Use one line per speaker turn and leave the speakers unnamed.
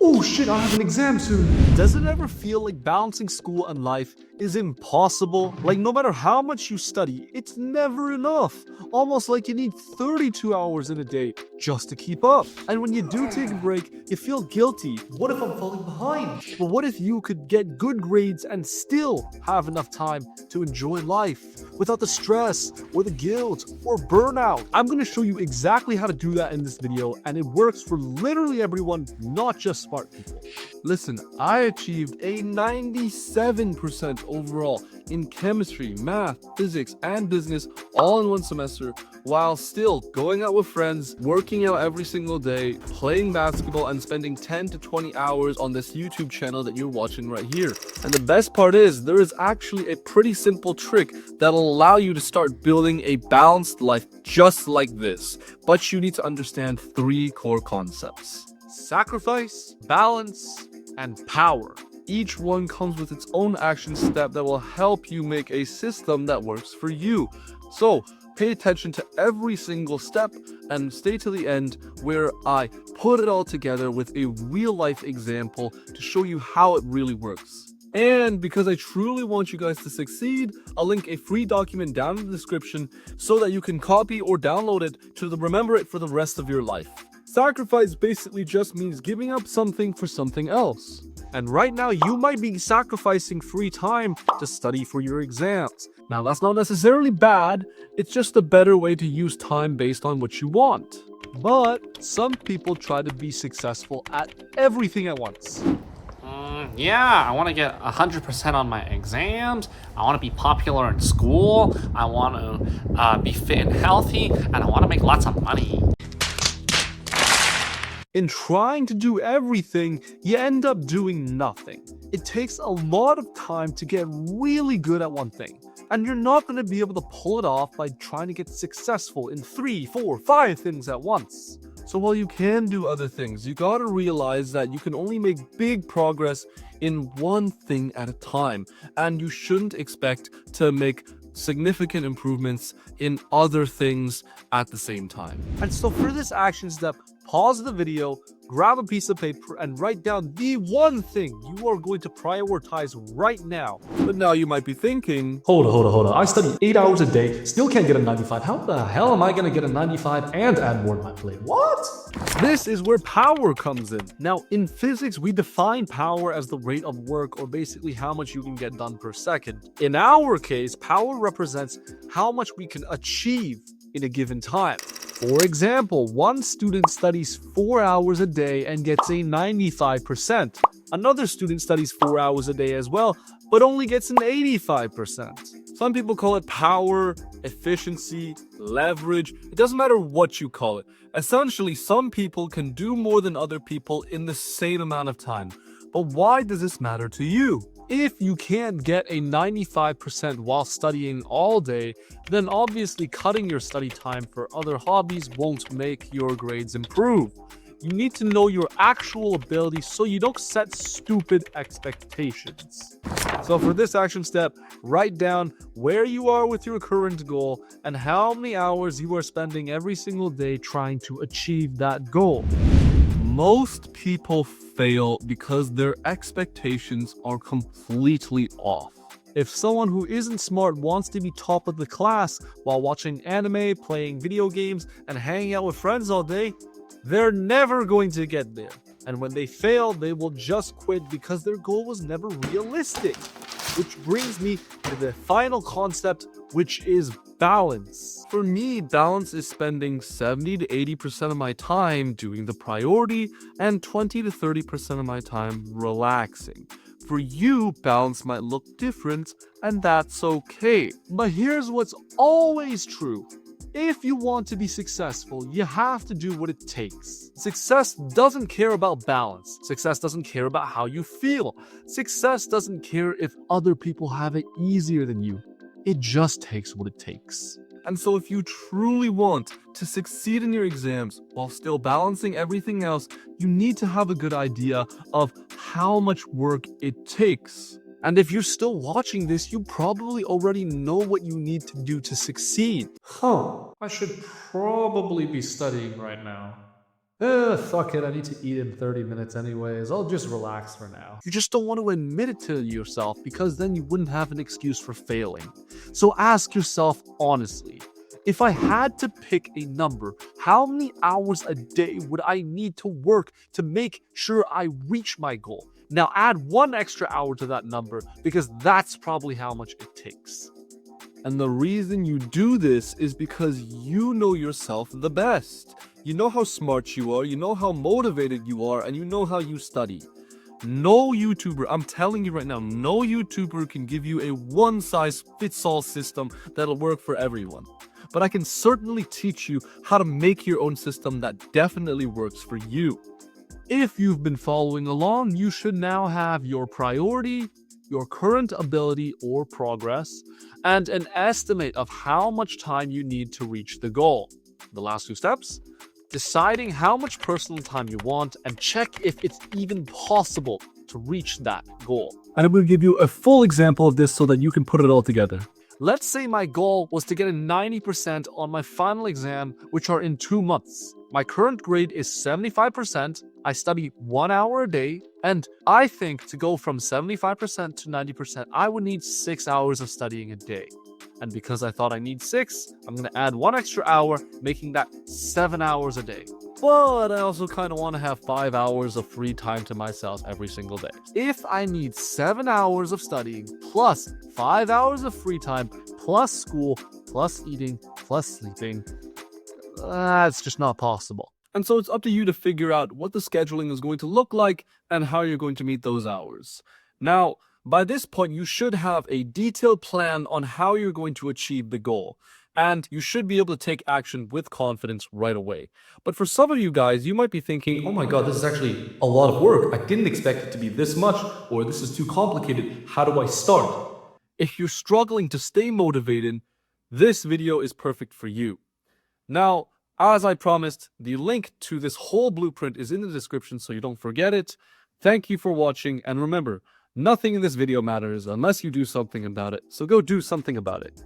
Oh shit, I have an exam soon.
Does it ever feel like balancing school and life is impossible? Like no matter how much you study, it's never enough. Almost like you need 32 hours in a day just to keep up. And when you do take a break, you feel guilty.
What if I'm falling behind?
But what if you could get good grades and still have enough time to enjoy life without the stress or the guilt or burnout? I'm going to show you exactly how to do that in this video, and it works for literally everyone, not just smart people. Listen, I achieved a 97% overall in chemistry, math, physics, and business all in one semester, while still going out with friends, working out every single day, playing basketball, and spending 10 to 20 hours on this YouTube channel that you're watching right here. And the best part is, there is actually a pretty simple trick that'll allow you to start building a balanced life just like this. But you need to understand 3 core concepts: sacrifice, balance, and power. Each one comes with its own action step that will help you make a system that works for you. So pay attention to every single step and stay to the end, where I put it all together with a real-life example to show you how it really works. And because I truly want you guys to succeed, I'll link a free document down in the description so that you can copy or download it to remember it for the rest of your life. Sacrifice basically just means giving up something for something else. And right now, you might be sacrificing free time to study for your exams. Now, that's not necessarily bad, it's just a better way to use time based on what you want. But some people try to be successful at everything at once.
Yeah, I want to get 100% on my exams. I want to be popular in school. I want to be fit and healthy, and I want to make lots of money.
In trying to do everything, you end up doing nothing. It takes a lot of time to get really good at one thing, and you're not going to be able to pull it off by trying to get successful in 3, 4, 5 things at once. So while you can do other things, you gotta realize that you can only make big progress in one thing at a time, and you shouldn't expect to make significant improvements in other things at the same time. And so for this action step, pause the video, grab a piece of paper, and write down the one thing you are going to prioritize right now. But now you might be thinking,
Hold on. I study 8 hours a day, still can't get a 95. How the hell am I gonna get a 95 and add more to my plate? What?
this is where power comes in. Now, in physics, we define power as the rate of work, or basically how much you can get done per second. In our case, power represents how much we can achieve in a given time. For example, one student studies 4 hours a day and gets a 95%. Another student studies 4 hours a day as well, but only gets an 85%. Some people call it power, efficiency, leverage. It doesn't matter what you call it. Essentially, some people can do more than other people in the same amount of time. But why does this matter to you? If you can't get a 95% while studying all day, then obviously cutting your study time for other hobbies won't make your grades improve. You need to know your actual ability so you don't set stupid expectations. So for this action step, write down where you are with your current goal and how many hours you are spending every single day trying to achieve that goal. Most people fail because their expectations are completely off. If someone who isn't smart wants to be top of the class while watching anime, playing video games, and hanging out with friends all day, they're never going to get there. And when they fail, they will just quit because their goal was never realistic. Which brings me to the final concept, which is balance. For me, balance is spending 70 to 80% of my time doing the priority and 20 to 30% of my time relaxing. For you, balance might look different, and that's okay. But here's what's always true. If you want to be successful, you have to do what it takes. Success doesn't care about balance. Success doesn't care about how you feel. Success doesn't care if other people have it easier than you. It just takes what it takes. And so if you truly want to succeed in your exams while still balancing everything else, you need to have a good idea of how much work it takes. And if you're still watching this, you probably already know what you need to do to succeed.
I should probably be studying right now. Fuck it, I need to eat in 30 minutes anyways. I'll just relax for now.
You just don't want to admit it to yourself because then you wouldn't have an excuse for failing. So ask yourself honestly, if I had to pick a number, how many hours a day would I need to work to make sure I reach my goal? Now add 1 extra hour to that number because that's probably how much it takes. And the reason you do this is because you know yourself the best. You know how smart you are, you know how motivated you are, and you know how you study. No YouTuber, I'm telling you right now, no YouTuber can give you a one-size-fits-all system that'll work for everyone. But I can certainly teach you how to make your own system that definitely works for you. If you've been following along, you should now have your priority, your current ability or progress, and an estimate of how much time you need to reach the goal. The last 2 steps: deciding how much personal time you want and check if it's even possible to reach that goal. And I'm going to give you a full example of this so that you can put it all together. Let's say my goal was to get a 90% on my final exam, which are in 2 months. My current grade is 75%. I study 1 hour a day, and I think to go from 75% to 90%, I would need 6 hours of studying a day. And because I thought I need 6, I'm going to add 1 extra hour, making that 7 hours a day. But I also kind of want to have 5 hours of free time to myself every single day. If I need 7 hours of studying, plus 5 hours of free time, plus school, plus eating, plus sleeping, that's just not possible. And so it's up to you to figure out what the scheduling is going to look like and how you're going to meet those hours. Now, by this point, you should have a detailed plan on how you're going to achieve the goal. And you should be able to take action with confidence right away. But for some of you guys, you might be thinking, oh my god, this is actually a lot of work. I didn't expect it to be this much, or this is too complicated. How do I start? If you're struggling to stay motivated, this video is perfect for you. Now, as I promised, the link to this whole blueprint is in the description, so you don't forget it. Thank you for watching, and remember, nothing in this video matters unless you do something about it, so go do something about it.